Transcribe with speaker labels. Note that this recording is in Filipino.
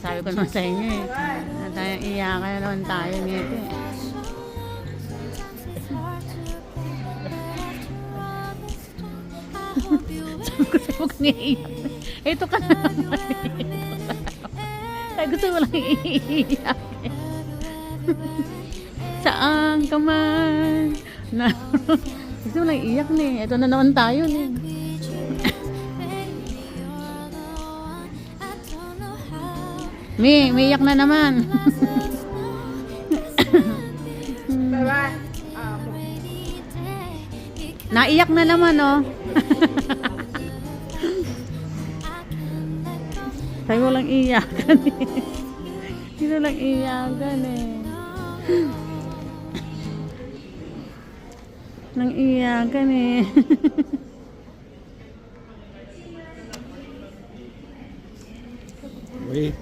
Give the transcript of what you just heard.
Speaker 1: Sabi ko naman sa inyo eh. Na tayong iyakan na naman tayo nito eh. Sabi ko sa'yo huwag niiyak. Ito ka na naman eh. Sabi gusto mo lang iiyak eh. Saan ka man? Gusto mo lang iiyak ni. Ito na naman tayo ni. May iyak na naman. Naiyak na naman, oh. Tayo lang iyakan eh. Sino lang iyakan eh. Nang iyakan eh.
Speaker 2: Wait.